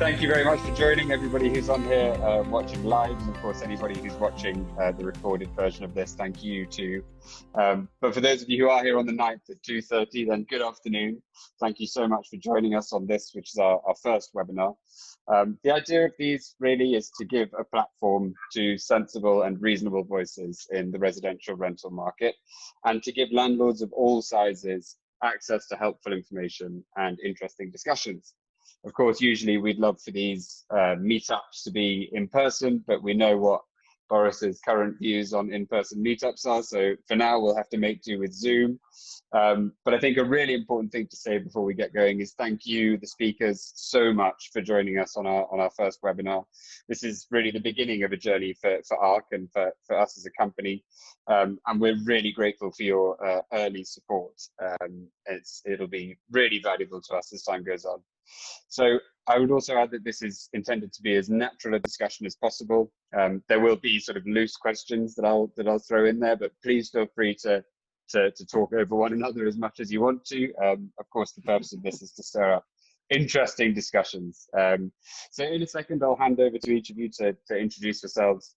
Thank you very much for joining, everybody who's on here watching live, and of course anybody who's watching the recorded version of this, thank you too. But for those of you who are here on the 9th at 2:30, then good afternoon. Thank you so much for joining us on this, which is our first webinar. The idea of these really is to give a platform to sensible and reasonable voices in the residential rental market, and to give landlords of all sizes access to helpful information and interesting discussions. Of course, usually we'd love for these meetups to be in person, but we know what Boris's current views on in-person meetups are. So for now, we'll have to make do with Zoom. But I think a really important thing to say before we get going is thank you, the speakers, so much for joining us on our first webinar. This is really the beginning of a journey for ARK and for us as a company. And we're really grateful for your early support. It'll be really valuable to us as time goes on. So I would also add that this is intended to be as natural a discussion as possible. There will be sort of loose questions that I'll throw in there, but please feel free to talk over one another as much as you want to. Of course, the purpose of this is to stir up interesting discussions. So in a second, I'll hand over to each of you to introduce yourselves.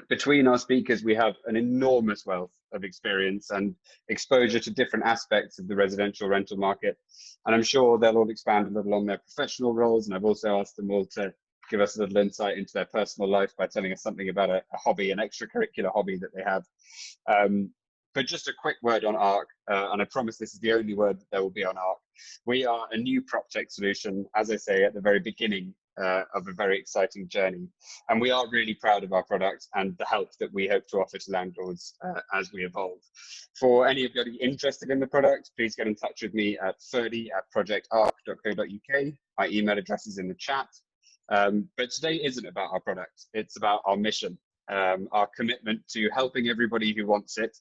Between our speakers, we have an enormous wealth of experience and exposure to different aspects of the residential rental market. And I'm sure they'll all expand a little on their professional roles. And I've also asked them all to give us a little insight into their personal life by telling us something about a hobby, an extracurricular hobby that they have. But just a quick word on ARK, and I promise this is the only word that there will be on ARK. We are a new PropTech solution, as I say, at the very beginning of a very exciting journey. And we are really proud of our product and the help that we hope to offer to landlords as we evolve. For anybody interested in the product, please get in touch with me at ferdy@projectark.co.uk. My email address is in the chat. But today isn't about our product, it's about our mission. Our commitment to helping everybody who wants it.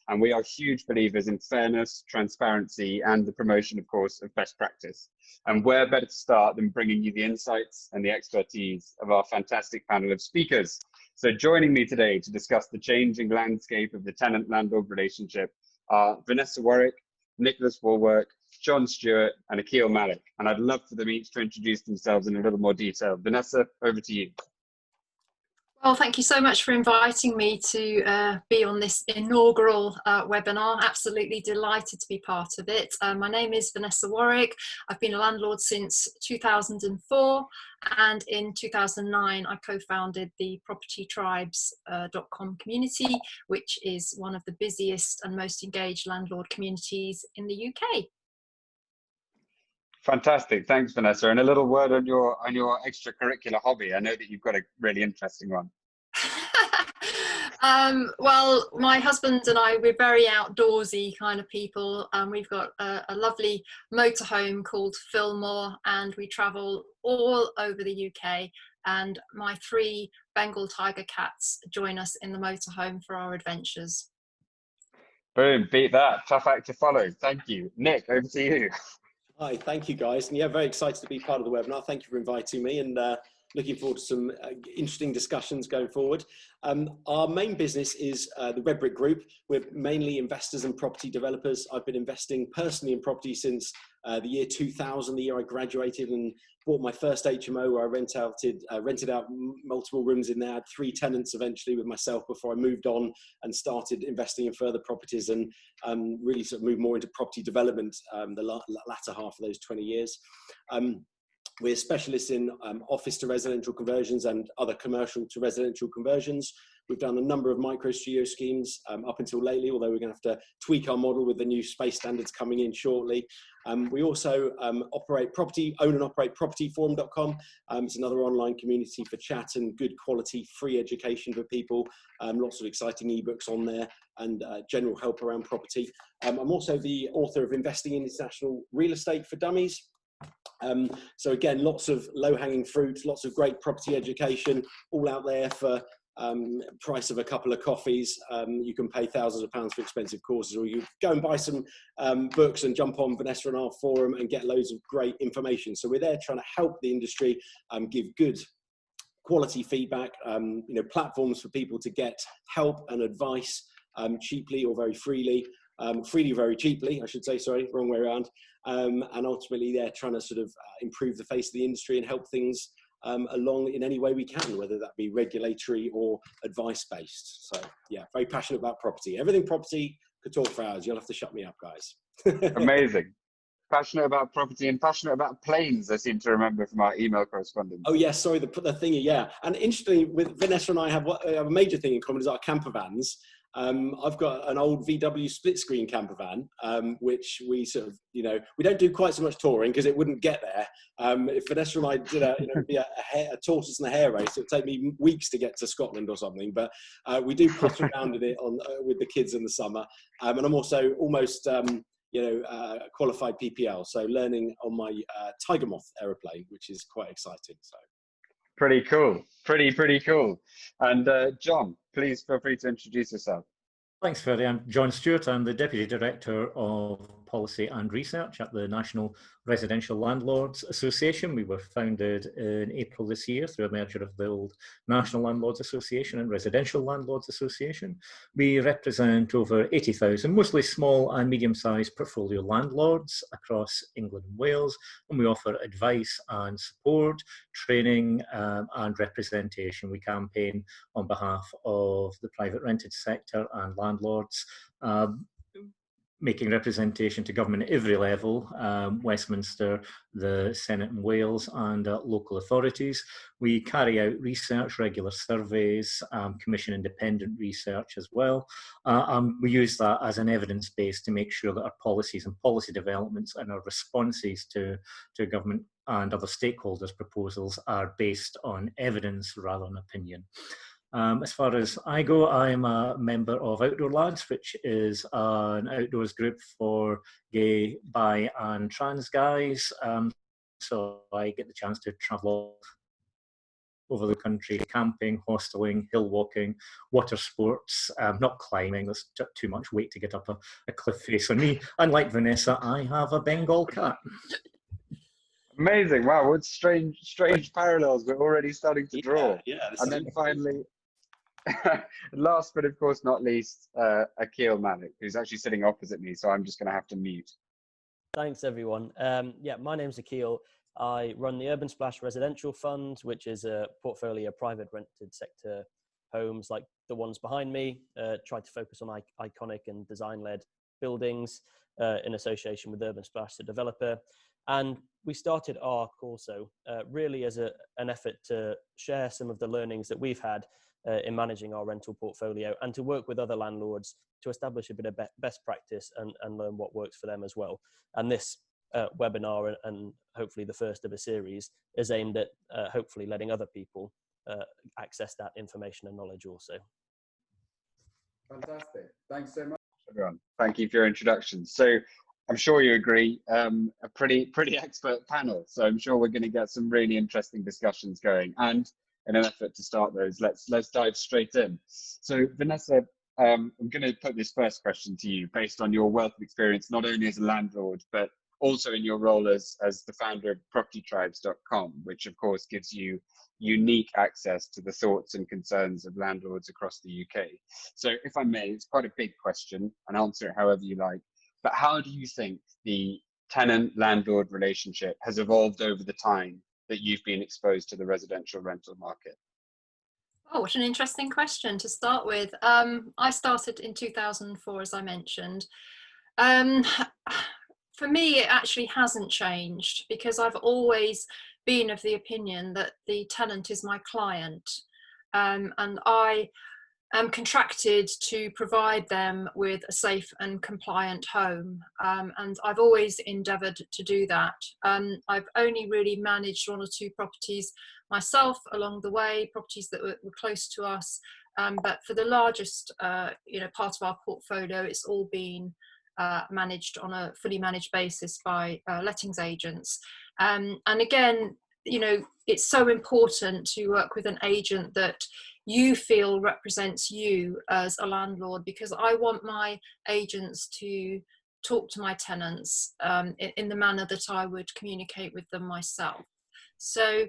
And we are huge believers in fairness, transparency, and the promotion, of course, of best practice. And where better to start than bringing you the insights and the expertise of our fantastic panel of speakers. So joining me today to discuss the changing landscape of the tenant-landlord relationship are Vanessa Warwick, Nicholas Wallwork, John Stewart, and Akeel Malik. And I'd love for them each to introduce themselves in a little more detail. Vanessa, over to you. Well, thank you so much for inviting me to be on this inaugural webinar. Absolutely delighted to be part of it. My name is Vanessa Warwick. I've been a landlord since 2004, and in 2009 I co-founded the propertytribes.com community, which is one of the busiest and most engaged landlord communities in the UK. Fantastic, thanks Vanessa. And a little word on your extracurricular hobby. I know that you've got a really interesting one. Well, my husband and I, we're very outdoorsy kind of people. We've got a lovely motorhome called Fillmore, and we travel all over the UK. And my 3 Bengal tiger cats join us in the motorhome for our adventures. Boom, beat that. Tough act to follow. Thank you. Nick, over to you. Hi, thank you guys. And yeah, very excited to be part of the webinar. Thank you for inviting me, and looking forward to some interesting discussions going forward. Our main business is the Red Brick Group. We're mainly investors and property developers. I've been investing personally in property since the year 2000, the year I graduated, and bought my first HMO where I rented out multiple rooms in there. I had 3 tenants eventually with myself before I moved on and started investing in further properties, and really sort of moved more into property development the latter half of those 20 years. We're specialists in office to residential conversions and other commercial to residential conversions. We've done a number of micro studio schemes up until lately, although we're going to have to tweak our model with the new space standards coming in shortly. We also own and operate propertyforum.com. It's another online community for chat and good quality free education for people. Lots of exciting ebooks on there and general help around property. I'm also the author of Investing in International Real Estate for Dummies. So again, lots of low-hanging fruit, lots of great property education, all out there for price of a couple of coffees. You can pay thousands of pounds for expensive courses, or you go and buy some books and jump on Vanessa and our forum and get loads of great information. So we're there trying to help the industry give good quality feedback, platforms for people to get help and advice cheaply or very freely. freely, very cheaply, I should say, sorry, wrong way around. And ultimately they're trying to sort of improve the face of the industry and help things along in any way we can, whether that be regulatory or advice-based. So yeah, very passionate about property. Everything property, could talk for hours. You'll have to shut me up, guys. Amazing. Passionate about property and passionate about planes, I seem to remember from our email correspondence. Oh yes, sorry, the thingy, yeah. And interestingly, with Vanessa and I have a major thing in common is our camper vans. I've got an old VW split screen camper van, which we sort of, we don't do quite so much touring because it wouldn't get there. If Vanessa and I did be a tortoise and a hare race, it would take me weeks to get to Scotland or something. But we do putter around in it with the kids in the summer. And I'm also almost, qualified PPL, so learning on my Tiger Moth aeroplane, which is quite exciting. So. Pretty cool. Pretty cool. And John, please feel free to introduce yourself. Thanks, Ferdinand. I'm John Stewart. I'm the Deputy Director of Policy and Research at the National Residential Landlords Association. We were founded in April this year through a merger of the old National Landlords Association and Residential Landlords Association. We represent over 80,000, mostly small and medium-sized portfolio landlords across England and Wales, and we offer advice and support, training and representation. We campaign on behalf of the private rented sector and landlords, making representation to government at every level, Westminster, the Senate in Wales, and local authorities. We carry out research, regular surveys, commission independent research as well. We use that as an evidence base to make sure that our policies and policy developments and our responses to government and other stakeholders' proposals are based on evidence rather than opinion. As far as I go, I'm a member of Outdoor Lads, which is an outdoors group for gay, bi and trans guys. So I get the chance to travel over the country, camping, hosteling, hill walking, water sports, not climbing. There's too much weight to get up a cliff face on me. Unlike Vanessa, I have a Bengal cat. Amazing. Wow, what strange parallels we're already starting to draw. Yeah, and then finally, last but of course not least, Akeel Malik, who's actually sitting opposite me, so I'm just going to have to mute. Thanks, everyone. Yeah, my name's Akeel. I run the Urban Splash Residential Fund, which is a portfolio of private rented sector homes like the ones behind me. Try to focus on iconic and design-led buildings in association with Urban Splash, the developer. And we started ARK also really as an effort to share some of the learnings that we've had in managing our rental portfolio and to work with other landlords to establish a bit of best practice and learn what works for them as well. And this webinar, and hopefully the first of a series, is aimed at hopefully letting other people access that information and knowledge also. Fantastic. Thanks so much, everyone. Thank you for your introduction. So I'm sure you agree, a pretty expert panel. So I'm sure we're going to get some really interesting discussions going. And in an effort to start those, let's dive straight in. So Vanessa, I'm going to put this first question to you based on your wealth of experience, not only as a landlord, but also in your role as the founder of propertytribes.com, which of course gives you unique access to the thoughts and concerns of landlords across the UK. So if I may, it's quite a big question, and answer it however you like, but how do you think the tenant-landlord relationship has evolved over the time that you've been exposed to the residential rental market? Oh, what an interesting question to start with. I started in 2004, as I mentioned. For me, it actually hasn't changed because I've always been of the opinion that the tenant is my client, and I am contracted to provide them with a safe and compliant home, and I've always endeavoured to do that. I've only really managed one or two properties myself along the way, properties that were close to us, but for the largest part of our portfolio, it's all been managed on a fully managed basis by lettings agents. And again, it's so important to work with an agent that you feel represents you as a landlord, because I want my agents to talk to my tenants in the manner that I would communicate with them myself. So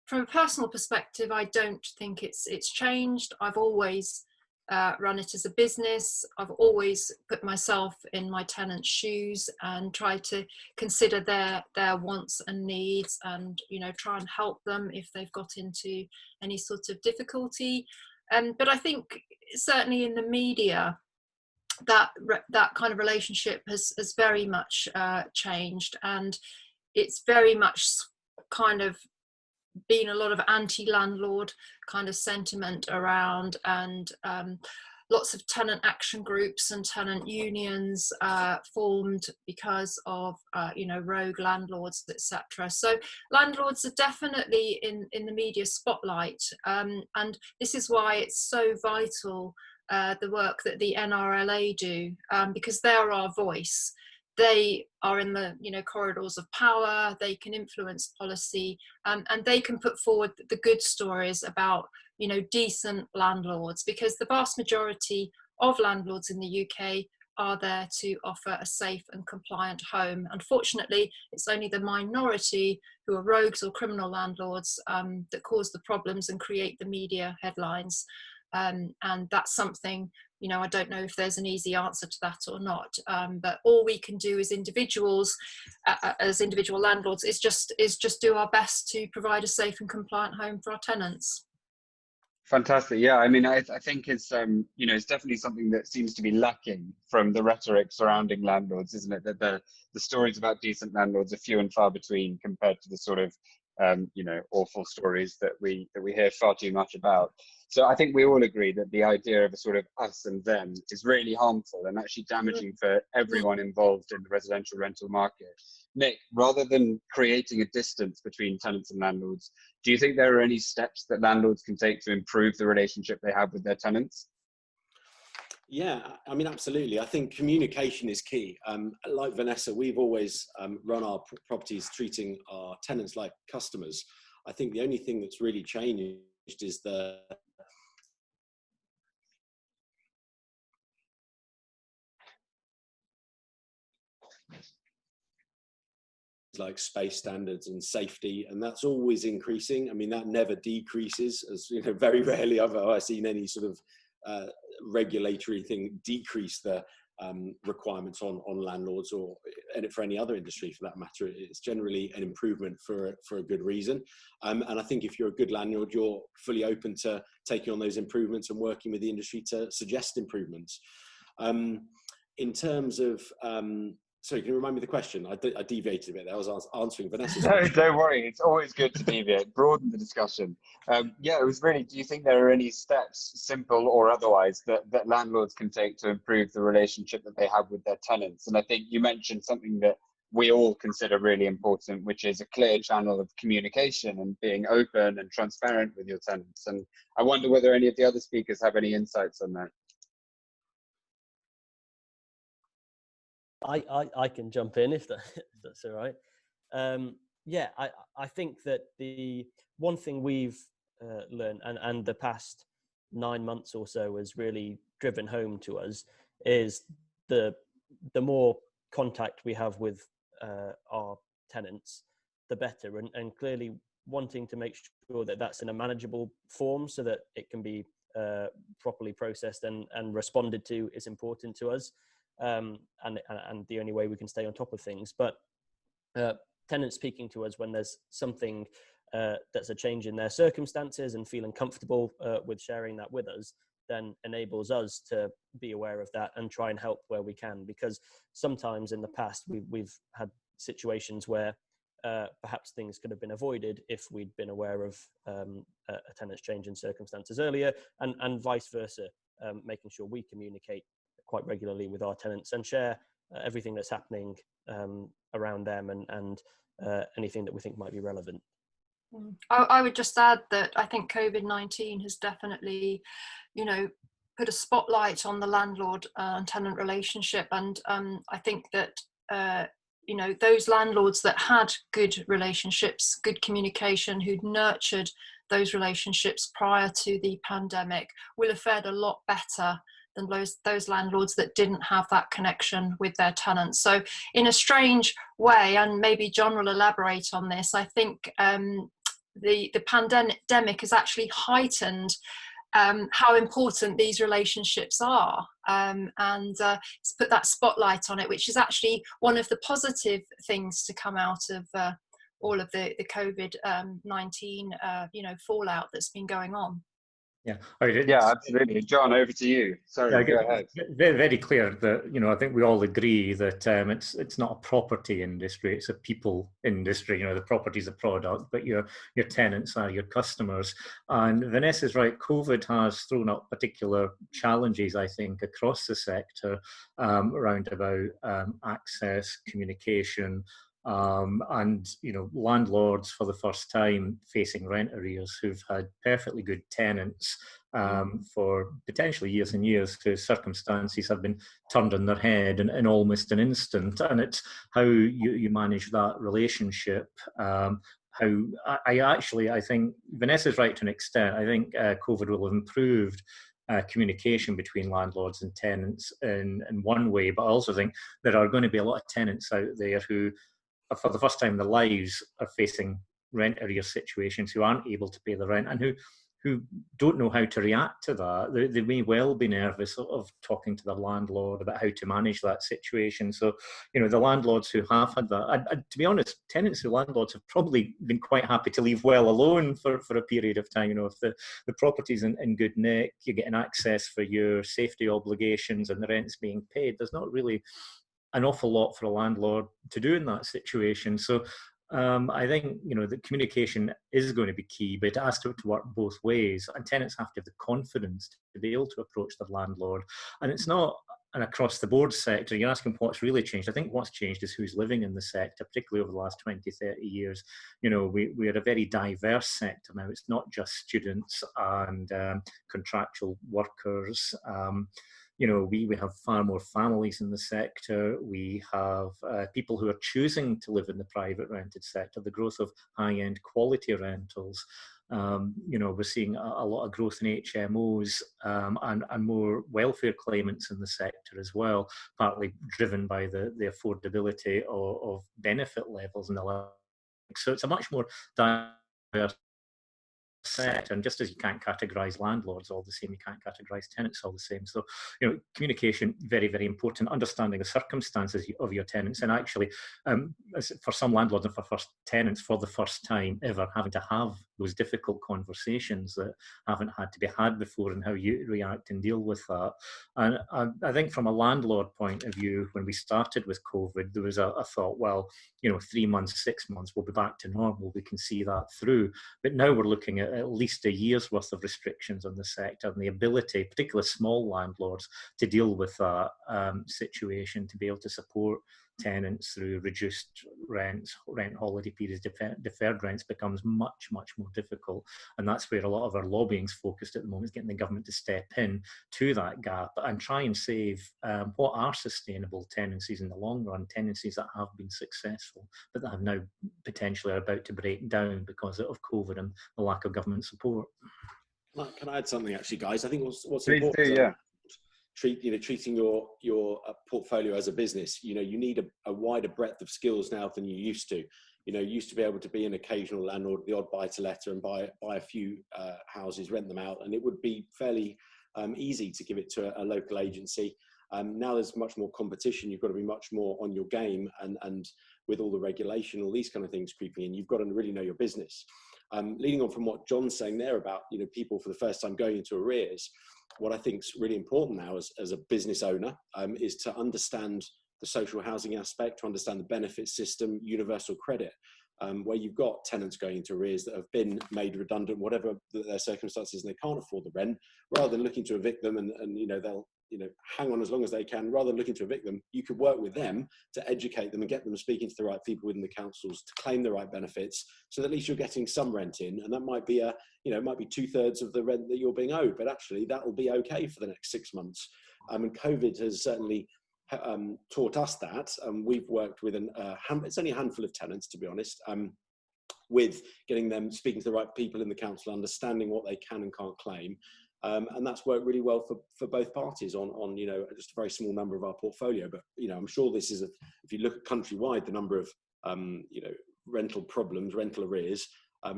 from a personal perspective, I don't think it's changed. I've always run it as a business. I've always put myself in my tenants' shoes and tried to consider their wants and needs, and try and help them if they've got into any sort of difficulty. But I think certainly in the media, that kind of relationship has very much changed, and it's very much kind of been a lot of anti-landlord kind of sentiment around, and lots of tenant action groups and tenant unions formed because of rogue landlords, etc. So landlords are definitely in the media spotlight, and this is why it's so vital, the work that the NRLA do, because they're our voice. They are in the corridors of power. They can influence policy, and they can put forward the good stories about decent landlords, because the vast majority of landlords in the UK are there to offer a safe and compliant home. Unfortunately, it's only the minority who are rogues or criminal landlords that cause the problems and create the media headlines. And that's something, I don't know if there's an easy answer to that or not, but all we can do as individuals, as individual landlords, is just do our best to provide a safe and compliant home for our tenants. Fantastic. Yeah, I mean, I think it's it's definitely something that seems to be lacking from the rhetoric surrounding landlords, isn't it? That the stories about decent landlords are few and far between compared to the sort of awful stories that we hear far too much about. So I think we all agree that the idea of a sort of us and them is really harmful and actually damaging for everyone involved in the residential rental market. Nick, rather than creating a distance between tenants and landlords, do you think there are any steps that landlords can take to improve the relationship they have with their tenants? Yeah, I mean, absolutely. I think communication is key. Like Vanessa, we've always run our properties treating our tenants like customers. I think the only thing that's really changed is like space standards and safety, and that's always increasing. I mean, that never decreases, as very rarely have I seen any sort of regulatory thing decrease the requirements on landlords, or for any other industry for that matter. It's generally an improvement for a good reason, and I think if you're a good landlord, you're fully open to taking on those improvements and working with the industry to suggest improvements. In terms of sorry, can you remind me the question? I deviated a bit there. I was answering Vanessa's No, question. don't worry. It's always good to deviate, broaden the discussion. Yeah, it was really, do you think there are any steps, simple or otherwise, that landlords can take to improve the relationship that they have with their tenants? And I think you mentioned something that we all consider really important, which is a clear channel of communication and being open and transparent with your tenants. And I wonder whether any of the other speakers have any insights on that. I can jump in if that's all right. Yeah, I think that the one thing we've learned, and the past 9 months or so has really driven home to us, is the more contact we have with our tenants, the better, and clearly wanting to make sure that that's in a manageable form so that it can be properly processed and responded to is important to us. And the only way we can stay on top of things. But tenants speaking to us when there's something that's a change in their circumstances and feeling comfortable with sharing that with us, then enables us to be aware of that and try and help where we can. Because sometimes in the past we've had situations where perhaps things could have been avoided if we'd been aware of a tenant's change in circumstances earlier, and vice versa, making sure we communicate quite regularly with our tenants and share everything that's happening around them and anything that we think might be relevant. I would just add that I think COVID-19 has definitely, put a spotlight on the landlord and tenant relationship, and I think that those landlords that had good relationships, good communication, who'd nurtured those relationships prior to the pandemic, will have fared a lot better than those landlords that didn't have that connection with their tenants. So in a strange way, and maybe John will elaborate on this, I think the pandemic has actually heightened how important these relationships are, and put that spotlight on it, which is actually one of the positive things to come out of all of the COVID-19 fallout that's been going on. Yeah, yeah, absolutely. John, over to you. Sorry, go ahead. Very, very clear that, I think we all agree that it's not a property industry, it's a people industry. The property is a product, but your tenants are your customers. And Vanessa's right, COVID has thrown up particular challenges, I think, across the sector, around about access, communication, and landlords for the first time facing rent arrears who've had perfectly good tenants for potentially years and years, whose circumstances have been turned on their head in almost an instant. And it's how you manage that relationship. How I think Vanessa's right to an extent. I think COVID will have improved communication between landlords and tenants in one way, but I also think there are going to be a lot of tenants out there who, for the first time in their lives, are facing rent arrear situations, who aren't able to pay the rent, and who don't know how to react to that. They may well be nervous of talking to their landlord about how to manage that situation. So, the landlords who have had that, to be honest, tenants who landlords have probably been quite happy to leave well alone for a period of time. If the property's in good nick, you're getting access for your safety obligations and the rent's being paid, there's not really an awful lot for a landlord to do in that situation. So I think, the communication is going to be key, but it has to work both ways. And tenants have to have the confidence to be able to approach their landlord. And it's not an across-the-board sector. You're asking what's really changed. I think what's changed is who's living in the sector, particularly over the last 20, 30 years. We're a very diverse sector now. It's not just students and contractual workers. We have far more families in the sector. We have people who are choosing to live in the private rented sector, the growth of high-end quality rentals. We're seeing a lot of growth in HMOs and more welfare claimants in the sector as well, partly driven by the affordability of benefit levels and the like. So it's a much more diverse sector, and just as you can't categorize landlords all the same, you can't categorize tenants all the same. So communication, very, very important. Understanding the circumstances of your tenants, and actually for some landlords and for first tenants, for the first time ever, having to have those difficult conversations that haven't had to be had before, and how you react and deal with that. And I think from a landlord point of view, when we started with COVID, there was a thought, well, 3 months, 6 months, we'll be back to normal, we can see that through. But now we're looking at least a year's worth of restrictions on the sector, and the ability, particularly small landlords, to deal with that situation, to be able to support tenants through reduced rents, rent holiday periods, deferred rents, becomes much, much more difficult. And that's where a lot of our lobbying's focused at the moment, is getting the government to step in to that gap and try and save what are sustainable tenancies in the long run, tenancies that have been successful, but that have now potentially are about to break down because of COVID and the lack of government support. Can I add something, actually, guys? I think what's Please important, do, yeah. treating your portfolio as a business. You need a wider breadth of skills now than you used to. You used to be able to be an occasional landlord, the odd buy-to-letter, and buy a few houses, rent them out, and it would be fairly easy to give it to a local agency. Now there's much more competition. You've got to be much more on your game, and with all the regulation, all these kind of things creeping in, you've got to really know your business. Leading on from what John's saying there about people for the first time going into arrears, what I think is really important now as a business owner is to understand the social housing aspect, to understand the benefit system, universal credit, where you've got tenants going into arrears that have been made redundant, whatever their circumstances, and they can't afford the rent. Rather than looking to evict them and they'll hang on as long as they can, rather than looking to evict them, you could work with them to educate them and get them speaking to the right people within the councils to claim the right benefits, so that at least you're getting some rent in. And that might be it might be 2/3 of the rent that you're being owed, but actually that will be okay for the next 6 months. And COVID has certainly taught us that. We've worked with it's only a handful of tenants, to be honest, with getting them speaking to the right people in the council, understanding what they can and can't claim. And that's worked really well for both parties on just a very small number of our portfolio. But I'm sure this is if you look at countrywide, the number of rental problems, rental arrears,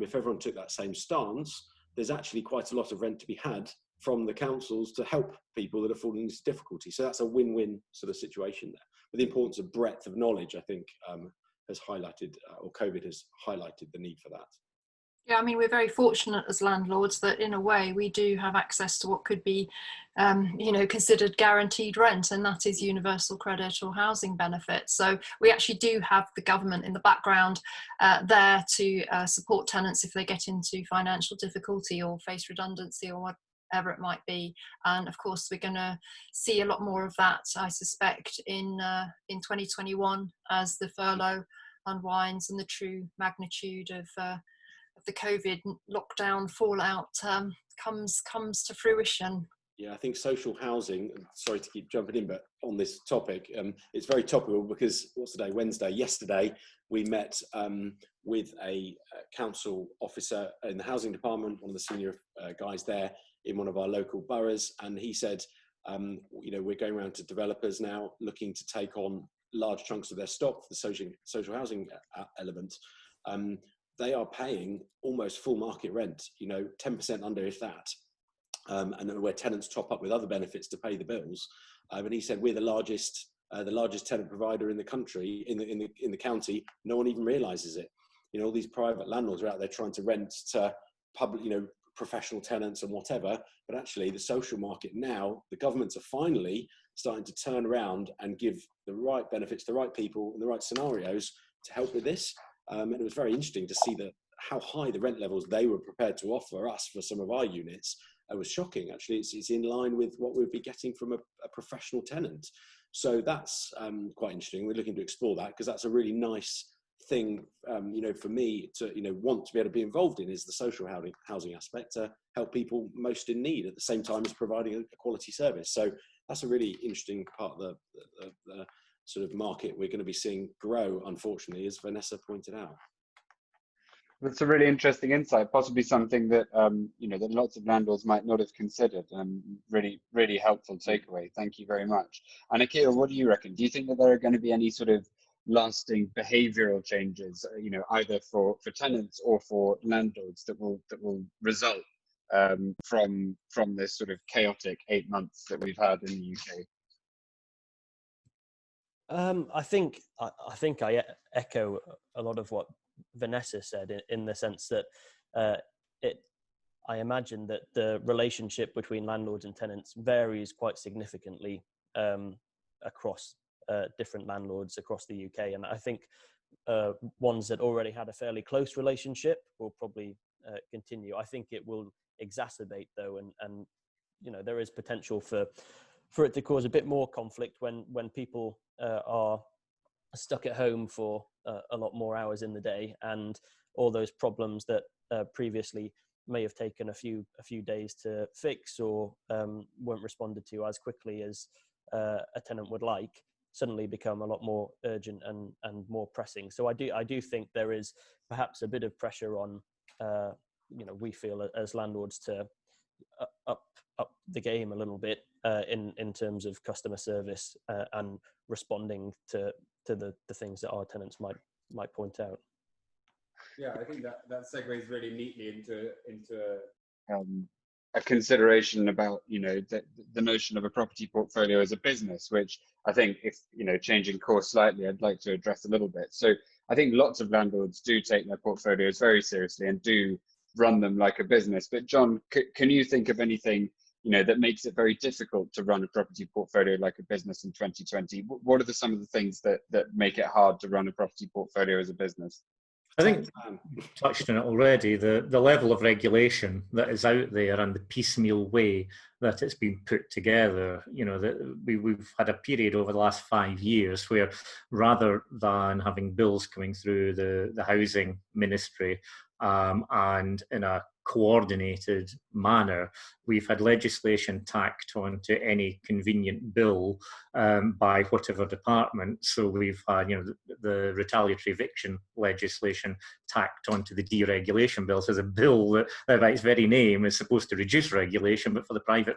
if everyone took that same stance, there's actually quite a lot of rent to be had from the councils to help people that are falling into difficulty. So that's a win-win sort of situation there. But the importance of breadth of knowledge, I think, has highlighted, or COVID has highlighted the need for that. Yeah, I mean, we're very fortunate as landlords that in a way we do have access to what could be, considered guaranteed rent, and that is universal credit or housing benefits. So we actually do have the government in the background there to support tenants if they get into financial difficulty or face redundancy or whatever it might be. And of course, we're going to see a lot more of that, I suspect, in 2021 as the furlough unwinds and the true magnitude of the COVID lockdown fallout comes to fruition. Yeah, I think social housing, sorry to keep jumping in, but on this topic, it's very topical because what's the day? Wednesday. Yesterday, we met with a council officer in the housing department, one of the senior guys there in one of our local boroughs. And he said, we're going around to developers now looking to take on large chunks of their stock, the social housing element. They are paying almost full market rent, 10% under if that. And where tenants top up with other benefits to pay the bills. And he said, we're the largest tenant provider in the country, in the county. No one even realizes it. All these private landlords are out there trying to rent to public, professional tenants and whatever. But actually the social market now, the governments are finally starting to turn around and give the right benefits to the right people in the right scenarios to help with this. And it was very interesting to see how high the rent levels they were prepared to offer us for some of our units. It was shocking, actually. It's in line with what we'd be getting from a professional tenant. So that's quite interesting. We're looking to explore that because that's a really nice thing, for me to, want to be able to be involved in, is the social housing aspect to help people most in need at the same time as providing a quality service. So that's a really interesting part of the sort of market we're going to be seeing grow, unfortunately, as Vanessa pointed out. That's a really interesting insight, possibly something that that lots of landlords might not have considered. Really, really helpful takeaway. Thank you very much. And Akeel, what do you reckon? Do you think that there are going to be any sort of lasting behavioural changes, either for tenants or for landlords that will result from this sort of chaotic 8 months that we've had in the UK? I think I echo a lot of what Vanessa said in the sense that I imagine that the relationship between landlords and tenants varies quite significantly across different landlords across the UK, and I think ones that already had a fairly close relationship will probably continue. I think it will exacerbate though, and there is potential for it to cause a bit more conflict when people are stuck at home for a lot more hours in the day, and all those problems that previously may have taken a few days to fix or weren't responded to as quickly as a tenant would like, suddenly become a lot more urgent and more pressing. So I do think there is perhaps a bit of pressure on we feel as landlords to up the game a little bit in terms of customer service and responding to the things that our tenants might point out. Yeah, I think that segues really neatly into a consideration about the notion of a property portfolio as a business, which I think, if changing course slightly, I'd like to address a little bit. So I think lots of landlords do take their portfolios very seriously and do run them like a business. But John, can you think of anything that makes it very difficult to run a property portfolio like a business in 2020? What are some of the things that make it hard to run a property portfolio as a business? I think you touched on it already, the level of regulation that is out there and the piecemeal way that it's been put together. That we've had a period over the last 5 years where, rather than having bills coming through the housing ministry and in a coordinated manner, we've had legislation tacked onto any convenient bill by whatever department. So we've had the retaliatory eviction legislation tacked onto the deregulation bill. So there's a bill that by its very name is supposed to reduce regulation, but for the private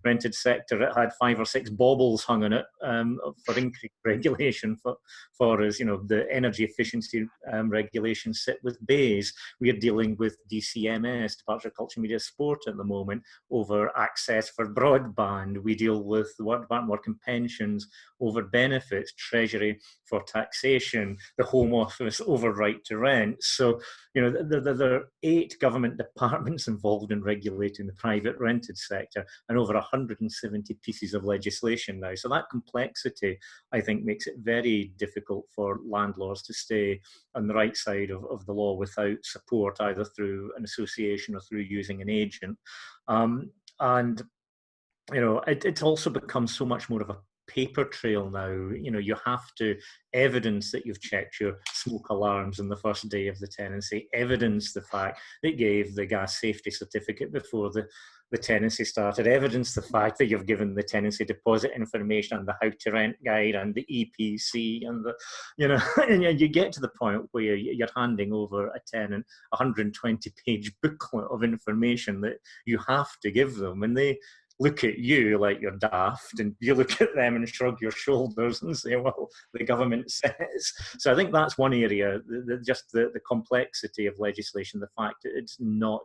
rented sector, it had 5 or 6 baubles hung on it for increased regulation for us. You know, the energy efficiency regulations sit with BEIS. We are dealing with DCMS, Department of Culture, Media, Sport at the moment, over access for broadband. We deal with the Department of Work and Pensions over benefits, Treasury for taxation, the Home Office over right to rent. So, you know, there are 8 government departments involved in regulating the private rented sector, and over 170 pieces of legislation now. So that complexity, I think, makes it very difficult for landlords to stay on the right side of the law without support, either through an association or through using an agent. And, you know, it's also become so much more of a paper trail now. You know, you have to evidence that you've checked your smoke alarms on the first day of the tenancy, evidence the fact that you gave the gas safety certificate before the tenancy started, evidence the fact that you've given the tenancy deposit information and the how to rent guide and the EPC and the, you know, and you get to the point where you're handing over a tenant a 120-page booklet of information that you have to give them, and they look at you like you're daft, and you look at them and shrug your shoulders and say, well, the government says. So I think that's one area, just the complexity of legislation, the fact that it's not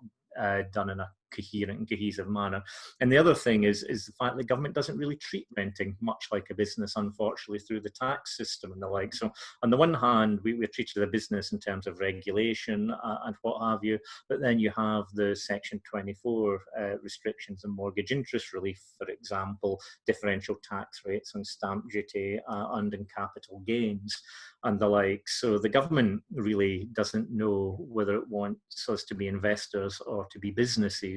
done in a coherent and cohesive manner. And the other thing is the fact that government doesn't really treat renting much like a business, unfortunately, through the tax system and the like. So on the one hand, we're treated as a business in terms of regulation and what have you, but then you have the Section 24 restrictions on mortgage interest relief, for example, differential tax rates on stamp duty and in capital gains and the like. So the government really doesn't know whether it wants us to be investors or to be businesses.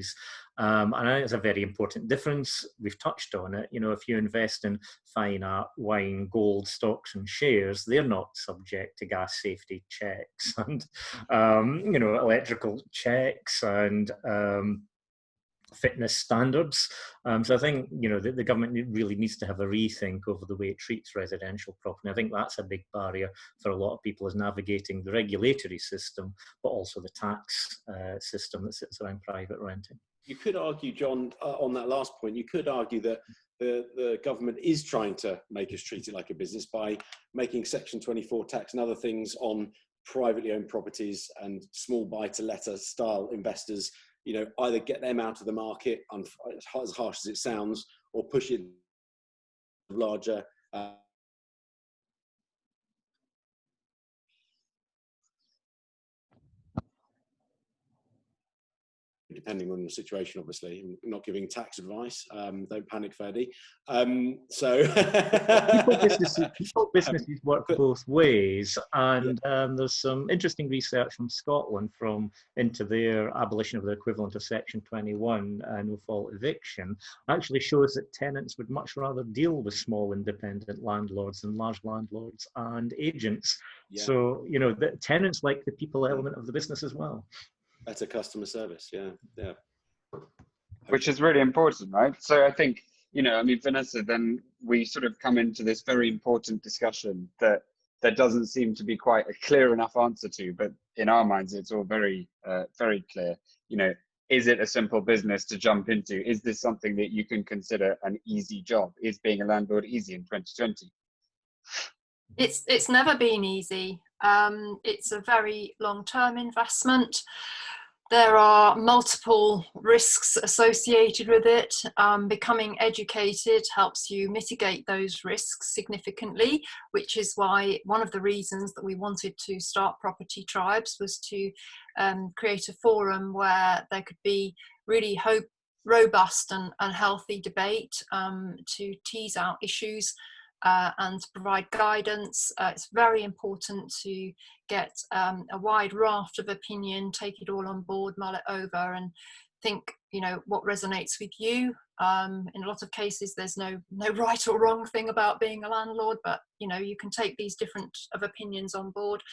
And I think it's a very important difference. We've touched on it. You know, if you invest in fine art, wine, gold, stocks and shares, they're not subject to gas safety checks and, you know, electrical checks and fitness standards. So I think, you know, the government really needs to have a rethink over the way it treats residential property. I think that's a big barrier for a lot of people, is navigating the regulatory system, but also the tax system that sits around private renting. You could argue, John, on that last point, you could argue that the government is trying to make us treat it like a business by making Section 24 tax and other things on privately owned properties and small buy-to-letter style investors, you know, either get them out of the market, as harsh as it sounds, or push it larger. Depending on your situation, obviously. I'm not giving tax advice. Don't panic, Ferdy. People businesses work both ways, and there's some interesting research from Scotland into their abolition of the equivalent of Section 21, no-fault eviction, actually shows that tenants would much rather deal with small independent landlords than large landlords and agents. Yeah. So, you know, the tenants like the people element of the business as well. Better customer service, yeah. Which is really important, right? So I think, you know, I mean, Vanessa, then we sort of come into this very important discussion that there doesn't seem to be quite a clear enough answer to, but in our minds, it's all very, very clear. You know, is it a simple business to jump into? Is this something that you can consider an easy job? Is being a landlord easy in 2020? It's never been easy. It's a very long-term investment. There are multiple risks associated with it. Becoming educated helps you mitigate those risks significantly, which is why one of the reasons that we wanted to start Property Tribes was to create a forum where there could be really robust and healthy debate to tease out issues and provide guidance. It's very important to get a wide raft of opinion, take it all on board, mull it over, and think, you know, what resonates with you. In a lot of cases, there's no right or wrong thing about being a landlord, but, you know, you can take these different of opinions on board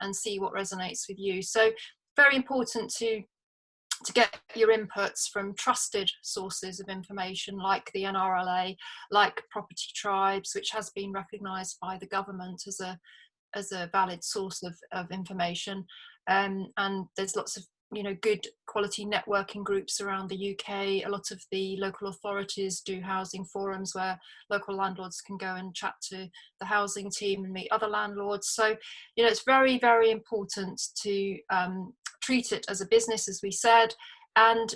and see what resonates with you. So very important to get your inputs from trusted sources of information like the NRLA, like Property Tribes, which has been recognised by the government as a as a valid source of information. And there's lots of good quality networking groups around the UK. A lot of the local authorities do housing forums where local landlords can go and chat to the housing team and meet other landlords. So it's very, very important to treat it as a business, as we said. And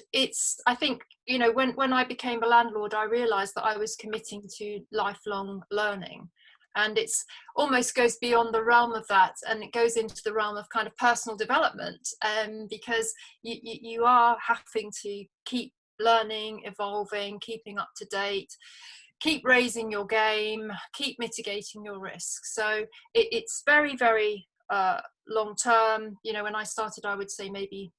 I think when I became a landlord, I realized that I was committing to lifelong learning. And it's almost goes beyond the realm of that, and it goes into the realm of kind of personal development, because you are having to keep learning, evolving, keeping up to date, keep raising your game, keep mitigating your risks. So it's very, very long term. When I started, I would say maybe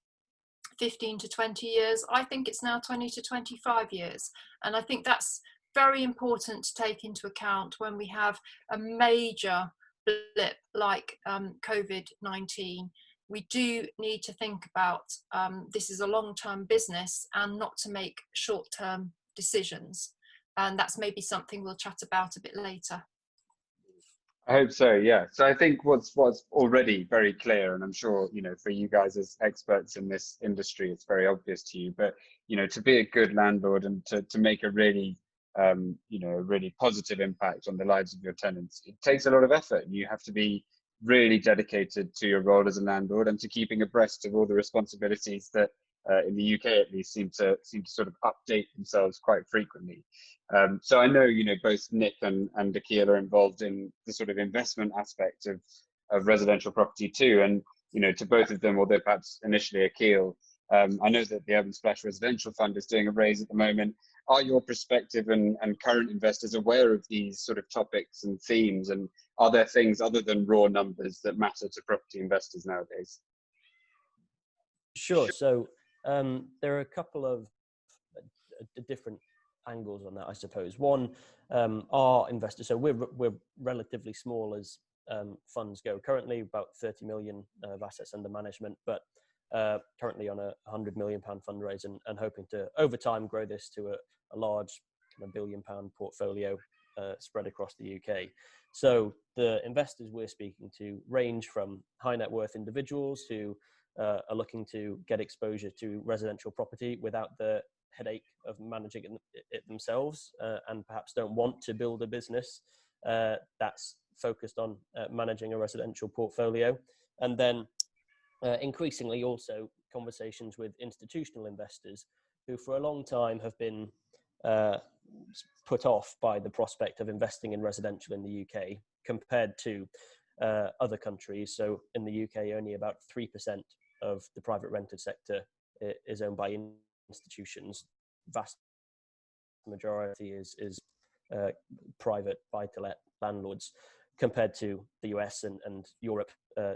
15 to 20 years. I think it's now 20 to 25 years. And I think that's very important to take into account when we have a major blip like COVID-19. We do need to think about this is a long-term business and not to make short-term decisions. And that's maybe something we'll chat about a bit later. I hope so, yeah. So I think what's already very clear, and I'm sure, for you guys as experts in this industry, it's very obvious to you, but, to be a good landlord and to make a really, really positive impact on the lives of your tenants, it takes a lot of effort. You have to be really dedicated to your role as a landlord and to keeping abreast of all the responsibilities that in the UK at least seem to sort of update themselves quite frequently. So I know, both Nick and Akeel are involved in the sort of investment aspect of residential property too. And, to both of them, although perhaps initially Akeel, I know that the Urban Splash Residential Fund is doing a raise at the moment. Are your prospective and current investors aware of these sort of topics and themes? And are there things other than raw numbers that matter to property investors nowadays? Sure. So there are a couple of different angles on that, I suppose. One, our investors, so we're relatively small as funds go. Currently about 30 million of assets under management, but currently on a £100 million fundraise and hoping to over time grow this to a large £1 billion portfolio spread across the UK. So the investors we're speaking to range from high net worth individuals who are looking to get exposure to residential property without the headache of managing it themselves, and perhaps don't want to build a business that's focused on managing a residential portfolio. And then increasingly also conversations with institutional investors who for a long time have been put off by the prospect of investing in residential in the UK compared to other countries. So in the UK, only about 3% of the private rented sector is owned by institutions. Vast majority is private buy-to-let landlords, compared to the US and Europe,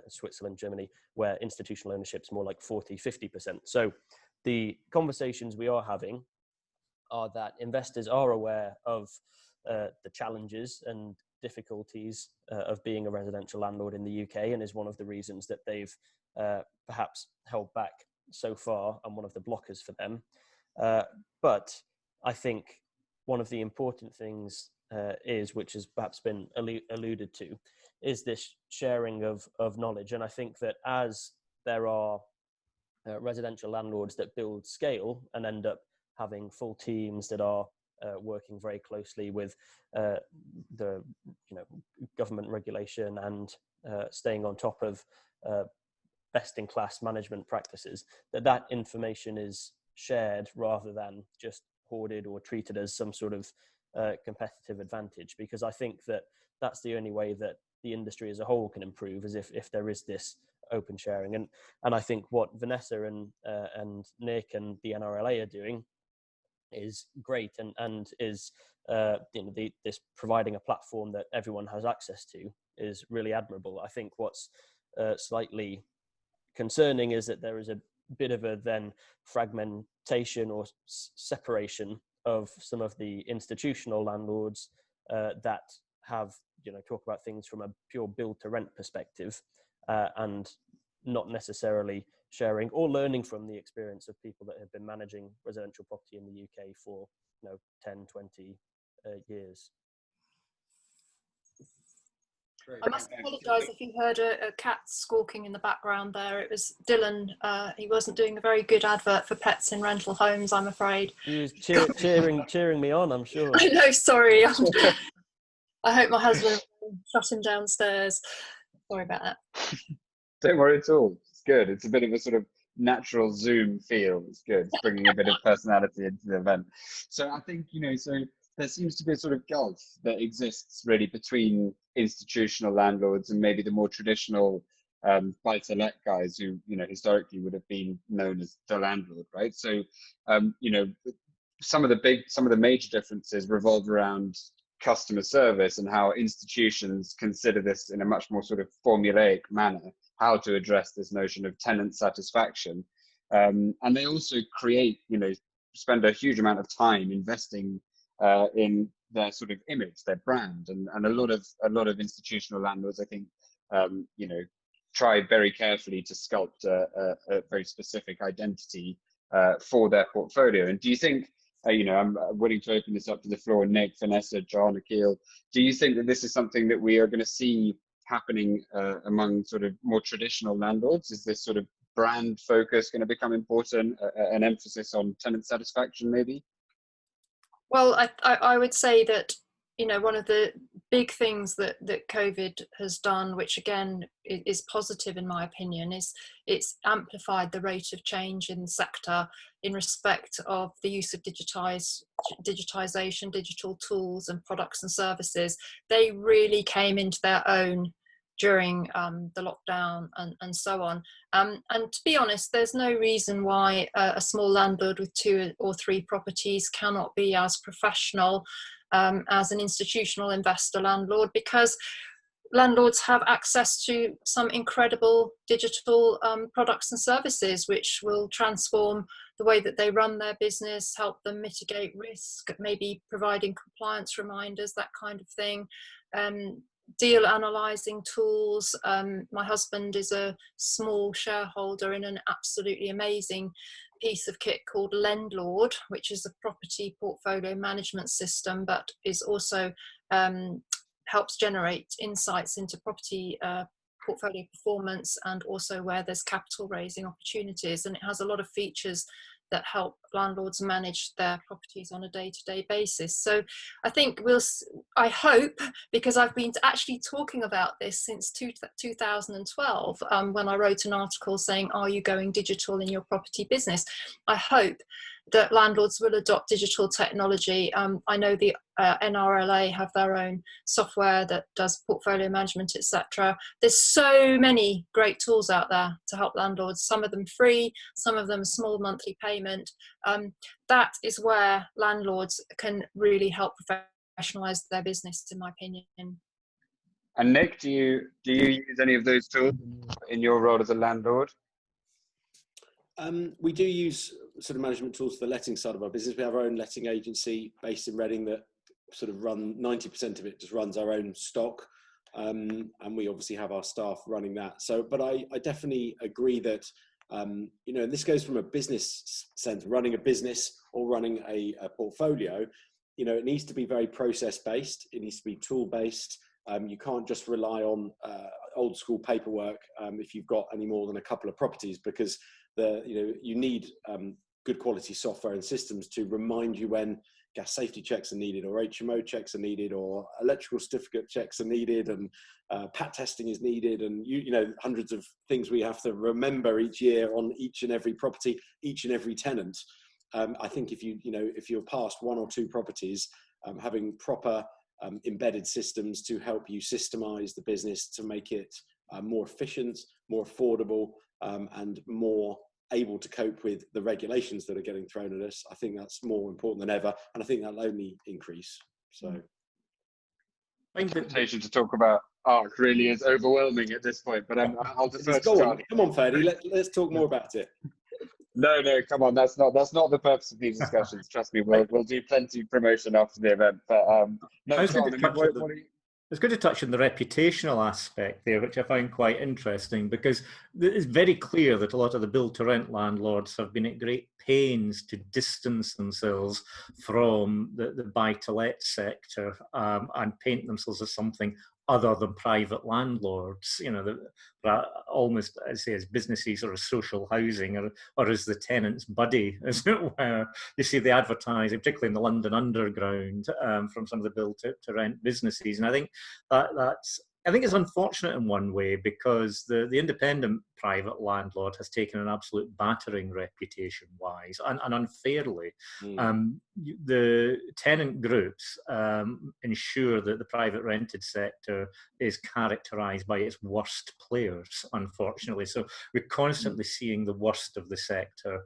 Switzerland, Germany, where institutional ownership is more like 40-50%. So the conversations we are having are that investors are aware of the challenges and difficulties of being a residential landlord in the UK, and is one of the reasons that they've perhaps held back so far, and one of the blockers for them. But I think one of the important things which has perhaps been alluded to, is this sharing of knowledge. And I think that as there are residential landlords that build scale and end up having full teams that are working very closely with the government regulation and staying on top of best-in-class management practices, that information is shared rather than just hoarded or treated as some sort of competitive advantage. Because I think that that's the only way that the industry as a whole can improve, is if there is this open sharing. And I think what Vanessa and Nick and the NRLA are doing is great, and is this providing a platform that everyone has access to is really admirable. I think what's slightly concerning is that there is a bit of a then fragmentation or separation of some of the institutional landlords that have talk about things from a pure build to rent perspective, and not necessarily sharing or learning from the experience of people that have been managing residential property in the UK for 10, 20 years. I must apologise if you heard a cat squawking in the background there. It was Dylan. He wasn't doing a very good advert for pets in rental homes, I'm afraid. He was cheering me on, I'm sure. I know, sorry. I hope my husband shut him downstairs. Sorry about that. Don't worry at all. It's good. It's a bit of a sort of natural Zoom feel. It's good. It's bringing a bit of personality into the event. So I think, so there seems to be a sort of gulf that exists really between institutional landlords and maybe the more traditional buy-to-let guys who, historically would have been known as the landlord, right? So, some of the major differences revolve around customer service and how institutions consider this in a much more sort of formulaic manner, how to address this notion of tenant satisfaction. And they also spend a huge amount of time investing in their sort of image, their brand, and a lot of institutional landlords, I think, try very carefully to sculpt a very specific identity for their portfolio. And do you think, I'm willing to open this up to the floor, Nick, Vanessa, John, Akeel, do you think that this is something that we are going to see happening among sort of more traditional landlords? Is this sort of brand focus going to become important, an emphasis on tenant satisfaction maybe? Well, I would say that, one of the big things that COVID has done, which again is positive in my opinion, is it's amplified the rate of change in the sector in respect of the use of digitization, digital tools and products and services. They really came into their own during the lockdown and so on. And to be honest, there's no reason why a small landlord with 2 or 3 properties cannot be as professional as an institutional investor landlord, because landlords have access to some incredible digital products and services which will transform the way that they run their business, help them mitigate risk, maybe providing compliance reminders, that kind of thing. Deal analysing tools. My husband is a small shareholder in an absolutely amazing piece of kit called Landlord, which is a property portfolio management system, but is also helps generate insights into property portfolio performance and also where there's capital raising opportunities. And it has a lot of features that help landlords manage their properties on a day-to-day basis. So I think I hope, because I've been actually talking about this since 2012, when I wrote an article saying, are you going digital in your property business? I hope that landlords will adopt digital technology. I know the NRLA have their own software that does portfolio management, etc. There's so many great tools out there to help landlords, some of them free, some of them small monthly payment. That is where landlords can really help professionalize their business, in my opinion. And Nick, do you use any of those tools in your role as a landlord? We do use sort of management tools for the letting side of our business. We have our own letting agency based in Reading that sort of 90% of it just runs our own stock. And we obviously have our staff running that. So, but I definitely agree that, and this goes from a business sense, running a business or running a portfolio, it needs to be very process based. It needs to be tool based. You can't just rely on old school paperwork if you've got any more than a couple of properties, because you need good quality software and systems to remind you when gas safety checks are needed, or HMO checks are needed, or electrical certificate checks are needed, and PAT testing is needed, and hundreds of things we have to remember each year on each and every property, each and every tenant. I think if you're past 1 or 2 properties, having proper embedded systems to help you systemize the business to make it more efficient, more affordable, and more able to cope with the regulations that are getting thrown at us, I think that's more important than ever, and I think that'll only increase. So the invitation to talk about ARK really is overwhelming at this point, but I'll defer to John. Come on, Ferdy, let's talk more about it. No, come on, that's not the purpose of these discussions. Trust me, we'll do plenty of promotion after the event. But no, John, it's good to touch on the reputational aspect there, which I find quite interesting, because it's very clear that a lot of the build-to-rent landlords have been at great pains to distance themselves from the buy-to-let sector and paint themselves as something other than private landlords, almost, I say, as businesses or as social housing, or as the tenant's buddy, as it were. You see the advertising, particularly in the London Underground, from some of the build to rent businesses. And I think I think it's unfortunate in one way, because the independent private landlord has taken an absolute battering reputation-wise, and unfairly. The tenant groups ensure that the private rented sector is characterised by its worst players, unfortunately. So we're constantly seeing the worst of the sector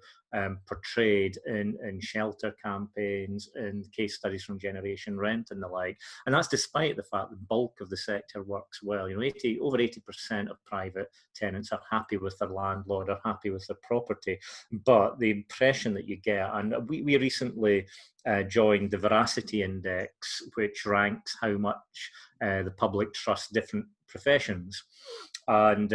portrayed in shelter campaigns, in case studies from Generation Rent and the like. And that's despite the fact the bulk of the sector works well. Over 80% of private tenants are happy with their landlord, are happy with their property. But the impression that you get, and we recently joined the Veracity Index, which ranks how much the public trust different professions. And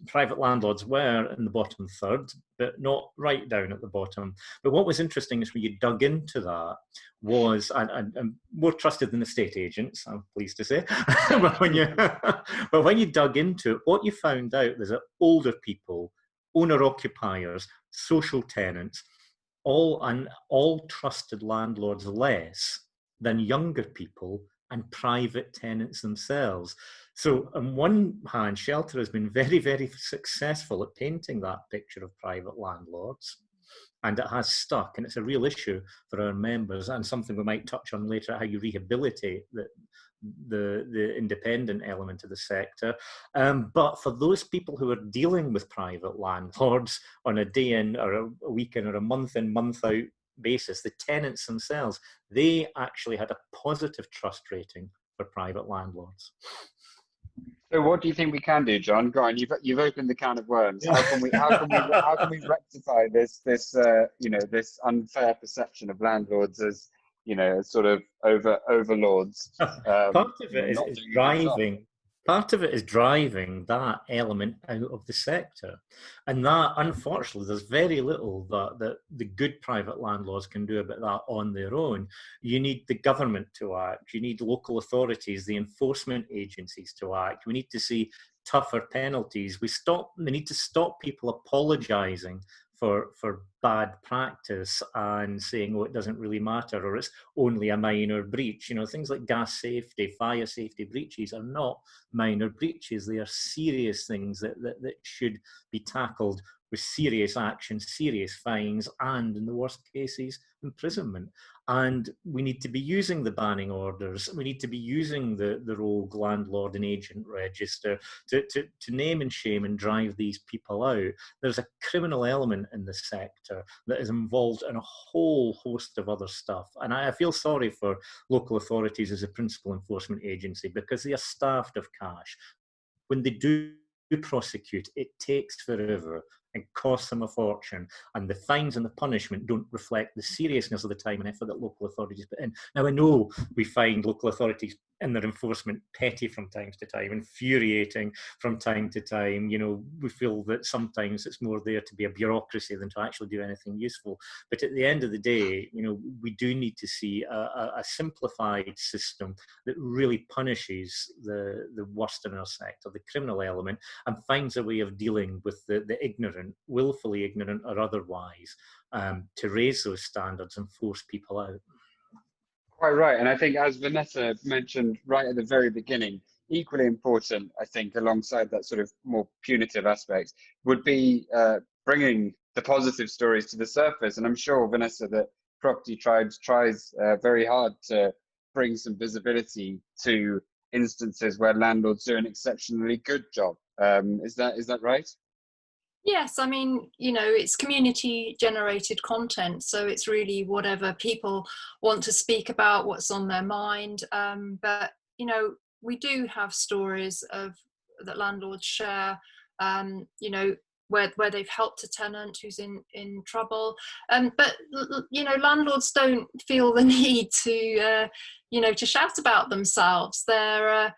private landlords were in the bottom third, but not right down at the bottom. But what was interesting is when you dug into that was, and more trusted than estate agents, I'm pleased to say, but when you dug into it, what you found out is that older people, owner-occupiers, social tenants, all trusted landlords less than younger people and private tenants themselves. So on one hand, Shelter has been very, very successful at painting that picture of private landlords, and it has stuck, and it's a real issue for our members, and something we might touch on later, how you rehabilitate the independent element of the sector. But for those people who are dealing with private landlords on a day in or a week in or a month in, month out basis, the tenants themselves, they actually had a positive trust rating for private landlords. So what do you think we can do, John? Go on, you've opened the can of worms. How can we rectify this this unfair perception of landlords as sort of overlords? Part of it is driving. Part of it is driving that element out of the sector. And that, unfortunately, there's very little that the good private landlords can do about that on their own. You need the government to act. You need local authorities, the enforcement agencies to act. We need to see tougher penalties. We need to stop people apologising for bad practice and saying, oh, it doesn't really matter, or it's only a minor breach. Things like gas safety, fire safety breaches are not minor breaches. They are serious things that should be tackled with serious action, serious fines, and in the worst cases, imprisonment. And we need to be using the banning orders. We need to be using the rogue landlord and agent register to name and shame and drive these people out. There's a criminal element in the sector that is involved in a whole host of other stuff. And I feel sorry for local authorities as a principal enforcement agency, because they are starved of cash. When they do prosecute, it takes forever and costs them a fortune, and the fines and the punishment don't reflect the seriousness of the time and effort that local authorities put in. Now, I know we find local authorities in their enforcement petty from time to time, infuriating from time to time. We feel that sometimes it's more there to be a bureaucracy than to actually do anything useful. But at the end of the day, we do need to see a simplified system that really punishes the worst in our sector, the criminal element, and finds a way of dealing with the ignorant, willfully ignorant or otherwise, to raise those standards and force people out. Quite right. And I think, as Vanessa mentioned right at the very beginning, equally important, I think, alongside that sort of more punitive aspect, would be bringing the positive stories to the surface. And I'm sure, Vanessa, that Property Tribes tries very hard to bring some visibility to instances where landlords do an exceptionally good job. Is that right? Yes, I mean, it's community generated content, so it's really whatever people want to speak about, what's on their mind. But we do have stories that landlords share, where they've helped a tenant who's in trouble. But landlords don't feel the need to shout about themselves. They're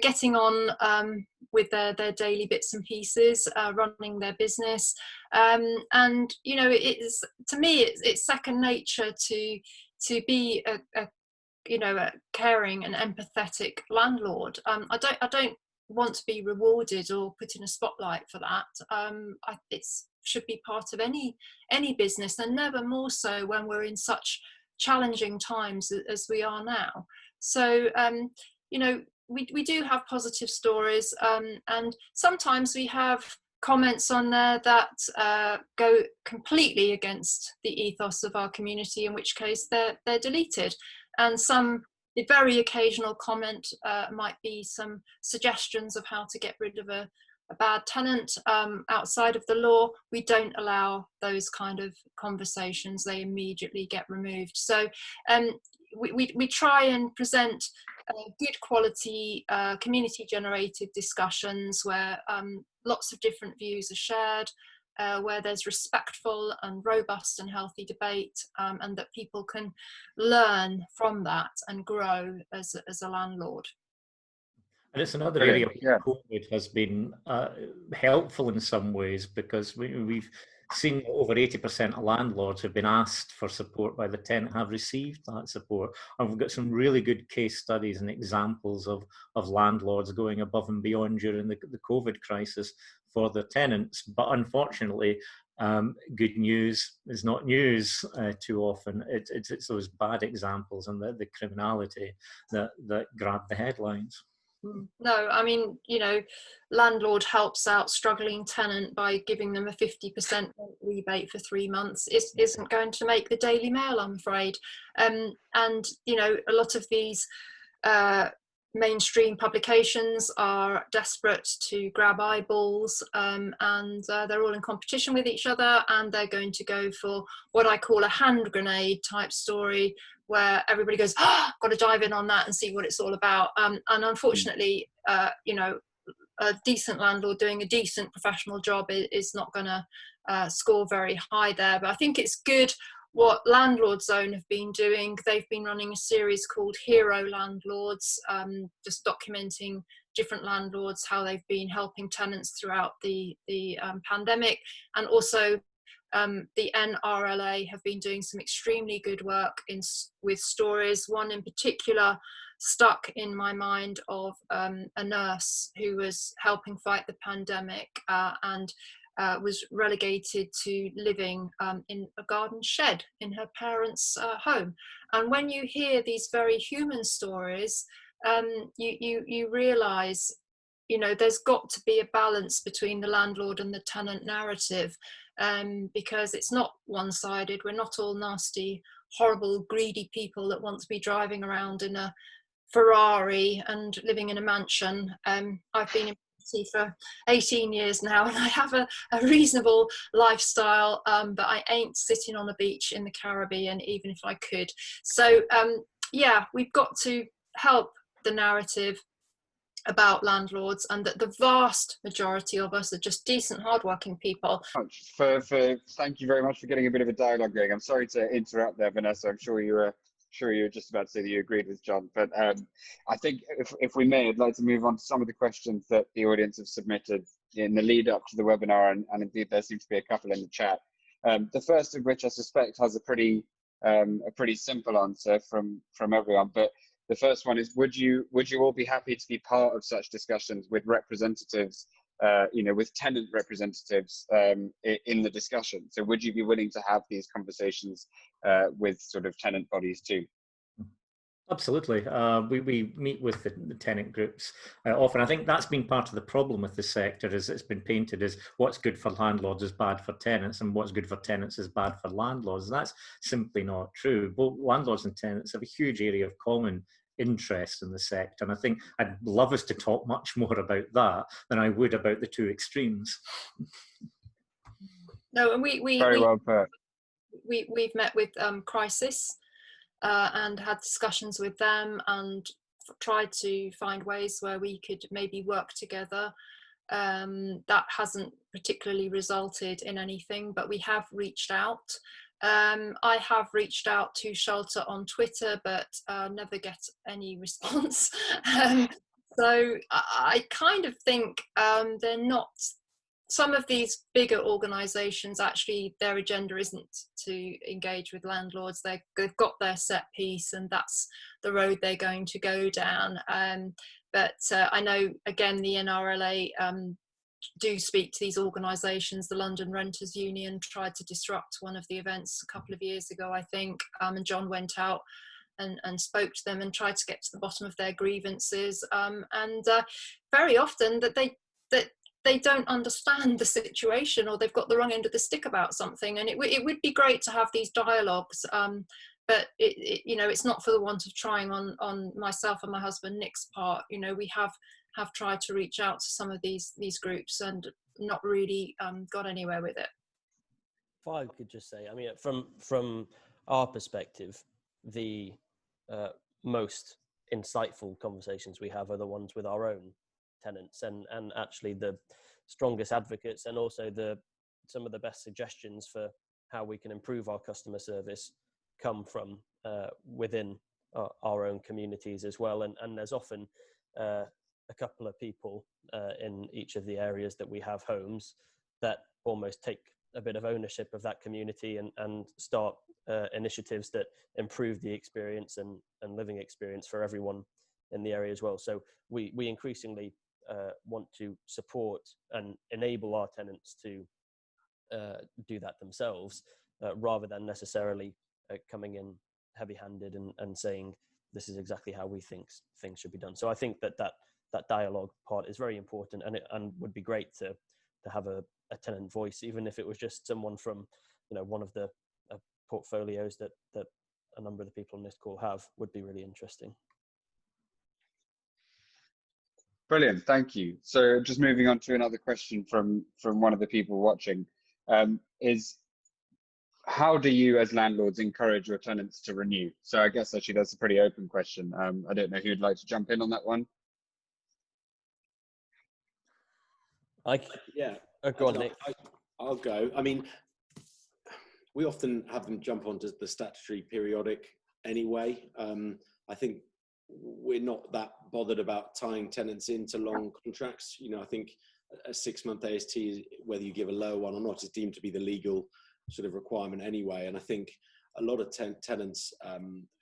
getting on with their daily bits and pieces, running their business, and it's, to me, it's second nature to be you know, a caring and empathetic landlord. I don't want to be rewarded or put in a spotlight for that. It should be part of any business, and never more so when we're in such challenging times as we are now. So you know, we do have positive stories, and sometimes we have comments on there that go completely against the ethos of our community, in which case they're deleted. And the very occasional comment might be some suggestions of how to get rid of a bad tenant. Outside of the law, we don't allow those kind of conversations. They immediately get removed. So we try and present good quality community generated discussions where lots of different views are shared, where there's respectful and robust and healthy debate, and that people can learn from that and grow as a landlord. And it's another area where COVID has been helpful in some ways, because we've seen over 80% of landlords have been asked for support by the tenant have received that support. And we've got some really good case studies and examples of landlords going above and beyond during the COVID crisis for the tenants. But unfortunately, good news is not news too often. It's those bad examples and the criminality that grab the headlines. No, I mean, you know, landlord helps out struggling tenant by giving them a 50% rebate for 3 months. It isn't going to make the Daily Mail, I'm afraid. And, you know, a lot of these mainstream publications are desperate to grab eyeballs, and they're all in competition with each other, and they're going to go for what I call a hand grenade type story, where everybody goes, got to dive in on that and see what it's all about. And unfortunately, you know, a decent landlord doing a decent professional job is not going to score very high there. But I think it's good what Landlord Zone have been doing. They've been running a series called Hero Landlords, just documenting different landlords, how they've been helping tenants throughout the pandemic. And also the NRLA have been doing some extremely good work with stories. One in particular stuck in my mind of a nurse who was helping fight the pandemic and was relegated to living in a garden shed in her parents' home. And when you hear these very human stories, you realise, you know, there's got to be a balance between the landlord and the tenant narrative, because it's not one-sided. We're not all nasty, horrible, greedy people that want to be driving around in a Ferrari and living in a mansion. I've been in property for 18 years now, and I have a reasonable lifestyle, but I ain't sitting on a beach in the Caribbean, even if I could. So yeah, we've got to help the narrative about landlords, and that the vast majority of us are just decent, hardworking people. Thank you very much for getting a bit of a dialogue going. I'm sorry to interrupt there, Vanessa. I'm sure you were just about to say that you agreed with John, but I think if we may, I'd like to move on to some of the questions that the audience have submitted in the lead up to the webinar, and indeed there seems to be a couple in the chat. The first of which I suspect has a pretty simple answer from everyone, but the first one is, would you all be happy to be part of such discussions with representatives, you know, with tenant representatives in the discussion? So would you be willing to have these conversations with sort of tenant bodies too? Absolutely. We meet with the tenant groups often. I think that's been part of the problem with the sector, is it's been painted as what's good for landlords is bad for tenants, and what's good for tenants is bad for landlords. And that's simply not true. Both landlords and tenants have a huge area of common interest in the sector, and I think I'd love us to talk much more about that than I would about the two extremes. No, and we've met with Crisis and had discussions with them, and tried to find ways where we could maybe work together. That hasn't particularly resulted in anything, but we have reached out. I have reached out to Shelter on Twitter, but never get any response. So I kind of think they're not some of these bigger organisations, actually their agenda isn't to engage with landlords. They've got their set piece and that's the road they're going to go down. But I know, again, the NRLA do speak to these organisations. The London Renters Union tried to disrupt one of the events a couple of years ago, I think, and John went out and spoke to them and tried to get to the bottom of their grievances. And very often that they don't understand the situation, or they've got the wrong end of the stick about something. And it would be great to have these dialogues, but you know, it's not for the want of trying on myself and my husband Nick's part. You know, we have tried to reach out to some of these groups and not really got anywhere with it. If I could just say, I mean, from our perspective, the most insightful conversations we have are the ones with our own tenants, and actually the strongest advocates, and also some of the best suggestions for how we can improve our customer service come from within our own communities as well. And there's often a couple of people in each of the areas that we have homes that almost take a bit of ownership of that community and start initiatives that improve the experience and living experience for everyone in the area as well. So we increasingly want to support and enable our tenants to do that themselves, rather than necessarily coming in heavy-handed and saying this is exactly how we think things should be done. So I think that dialogue part is very important, and would be great to have a tenant voice, even if it was just someone from, you know, one of the portfolios that a number of the people on this call have, would be really interesting. Brilliant, thank you. So just moving on to another question from one of the people watching, is how do you as landlords encourage your tenants to renew? So I guess actually that's a pretty open question. I don't know who'd like to jump in on that one. Go on, Nick. I'll go. I mean, we often have them jump onto the statutory periodic anyway. I think we're not that bothered about tying tenants into long contracts. You know, I think a 6-month AST, whether you give a low one or not, is deemed to be the legal sort of requirement anyway. And I think a lot of tenants,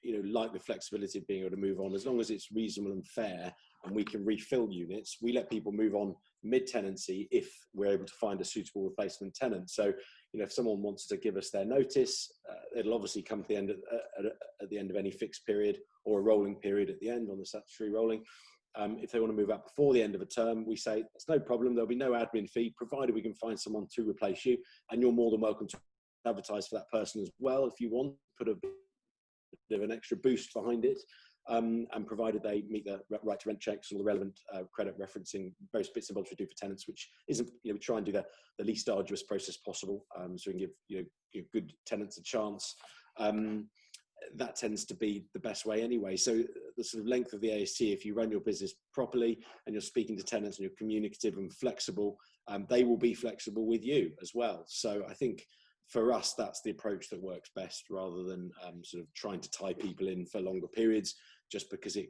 you know, like the flexibility of being able to move on, as long as it's reasonable and fair, and we can refill units. We let people move on mid-tenancy if we're able to find a suitable replacement tenant. So, you know, if someone wants to give us their notice, it'll obviously come to the end at the end of any fixed period, or a rolling period at the end on the statutory rolling. If they want to move out before the end of a term, we say it's no problem. There'll be no admin fee, provided we can find someone to replace you, and you're more than welcome to advertise for that person as well if you want, put a bit of an extra boost behind it, and provided they meet the right to rent checks and all the relevant credit referencing, most bits and bobs we do for tenants, which isn't, you know, we try and do the least arduous process possible, so we can give good tenants a chance. That tends to be the best way anyway. So the sort of length of the AST, if you run your business properly and you're speaking to tenants and you're communicative and flexible, they will be flexible with you as well. So I think for us, that's the approach that works best, rather than sort of trying to tie people in for longer periods just because it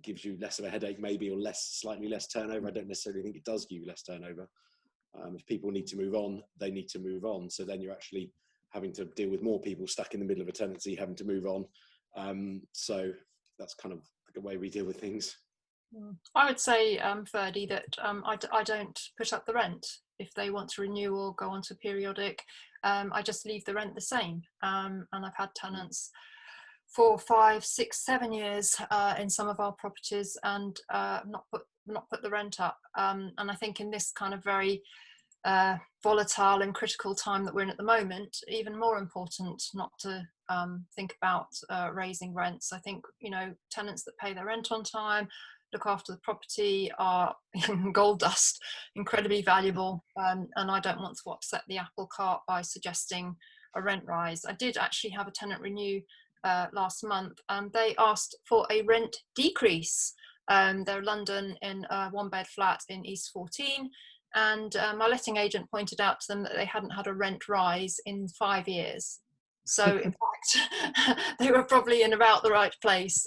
gives you less of a headache maybe, or slightly less turnover. I don't necessarily think it does give you less turnover. If people need to move on, they need to move on. So then you're actually having to deal with more people stuck in the middle of a tenancy having to move on. So that's kind of the way we deal with things. I would say, Ferdy, that I don't put up the rent if they want to renew or go on to periodic. I just leave the rent the same. And I've had tenants 4, 5, 6, 7 years in some of our properties, and not put the rent up. And I think in this kind of very volatile and critical time that we're in at the moment, even more important not to think about raising rents. I think, you know, tenants that pay their rent on time, look after the property, are gold dust, incredibly valuable, and I don't want to upset the apple cart by suggesting a rent rise. I did actually have a tenant renew last month, and they asked for a rent decrease. They're London in a 1-bed flat in East 14, and my letting agent pointed out to them that they hadn't had a rent rise in 5 years. So in fact, they were probably in about the right place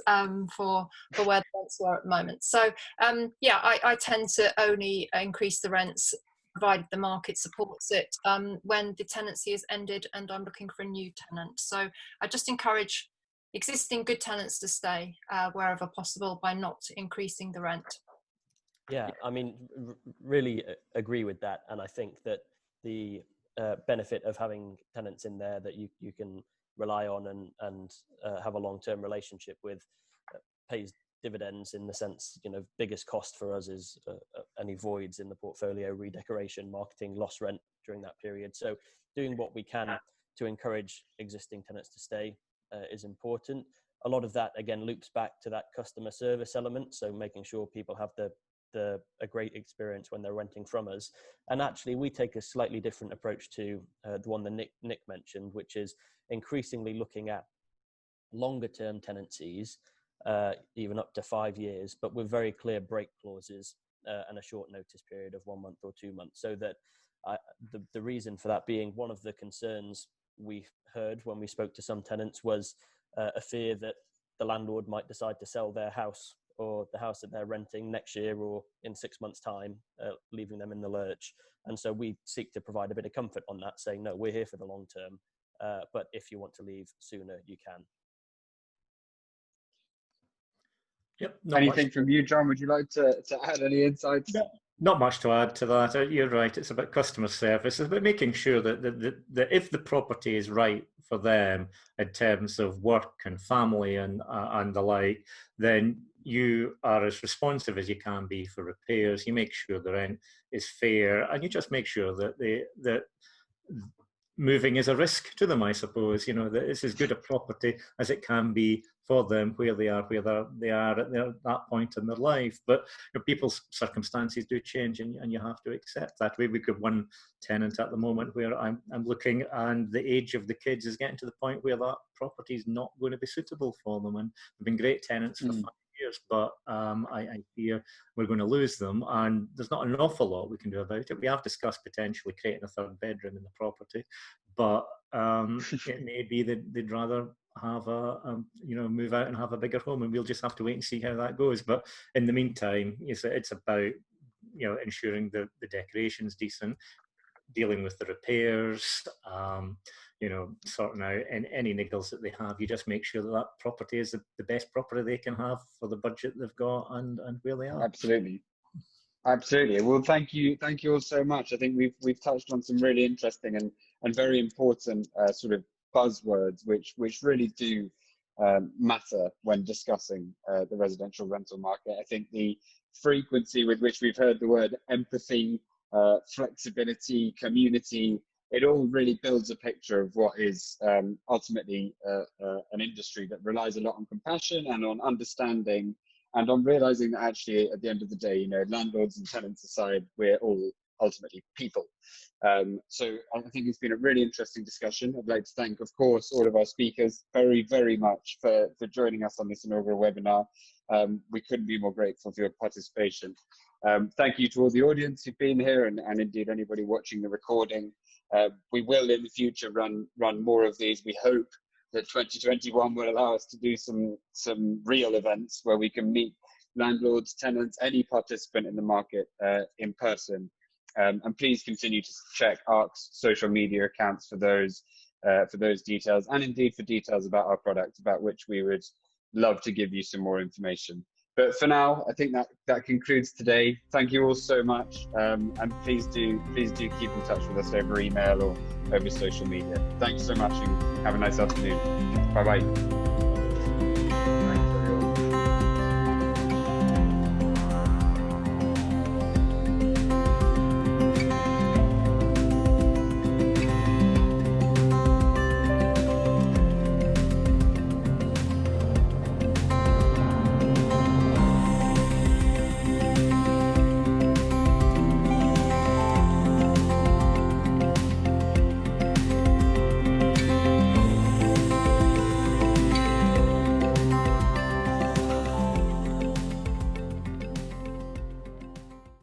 for where the rents were at the moment. So yeah, I tend to only increase the rents provided the market supports it, when the tenancy is ended and I'm looking for a new tenant. So I just encourage existing good tenants to stay wherever possible by not increasing the rent. Yeah, I mean, really agree with that. And I think that the benefit of having tenants in there that you can rely on and have a long-term relationship with pays dividends, in the sense, you know, biggest cost for us is any voids in the portfolio, redecoration, marketing, lost rent during that period. So doing what we can to encourage existing tenants to stay is important. A lot of that, again, loops back to that customer service element. So making sure people have a great experience when they're renting from us. And actually, we take a slightly different approach to the one that Nick mentioned, which is increasingly looking at longer term tenancies, even up to 5 years, but with very clear break clauses and a short notice period of 1 month or 2 months. So that the reason for that being, one of the concerns we heard when we spoke to some tenants was a fear that the landlord might decide to sell their house or the house that they're renting next year or in 6 months' time, leaving them in the lurch. And so we seek to provide a bit of comfort on that, saying, no, we're here for the long term, but if you want to leave sooner, you can. Yep. Anything from you, John? Would you like to add any insights? No, not much to add to that. You're right. It's about customer service. It's about making sure that if the property is right for them in terms of work and family and the like, then you are as responsive as you can be for repairs. You make sure the rent is fair, and you just make sure that moving is a risk to them, I suppose. You know, that it's as good a property as it can be for them where they are at that point in their life. But you know, people's circumstances do change, and you have to accept that. We've got one tenant at the moment where I'm looking, and the age of the kids is getting to the point where that property is not going to be suitable for them. And they've been great tenants for 5 years, but I fear we're going to lose them, and there's not an awful lot we can do about it. We have discussed potentially creating a third bedroom in the property, but it may be that they'd rather have move out and have a bigger home, and we'll just have to wait and see how that goes. But in the meantime, it's about, you know, ensuring the decoration's decent, dealing with the repairs, you know, sorting out any niggles that they have. You just make sure that property is the best property they can have for the budget they've got and where they are. Absolutely. Well, thank you all so much. I think we've touched on some really interesting and very important sort of buzzwords which really do matter when discussing the residential rental market. I think the frequency with which we've heard the word empathy, flexibility, community, it all really builds a picture of what is ultimately an industry that relies a lot on compassion and on understanding, and on realizing that actually at the end of the day, you know, landlords and tenants aside, we're all ultimately people. So I think it's been a really interesting discussion. I'd like to thank, of course, all of our speakers very, very much for joining us on this inaugural webinar. We couldn't be more grateful for your participation. Thank you to all the audience who've been here, and indeed anybody watching the recording. We will in the future run more of these. We hope that 2021 will allow us to do some real events where we can meet landlords, tenants, any participant in the market in person. And please continue to check ARK's social media accounts for those details, and indeed for details about our product, about which we would love to give you some more information. But for now, I think that concludes today. Thank you all so much, and please do keep in touch with us over email or over social media. Thanks so much, and have a nice afternoon. Bye bye.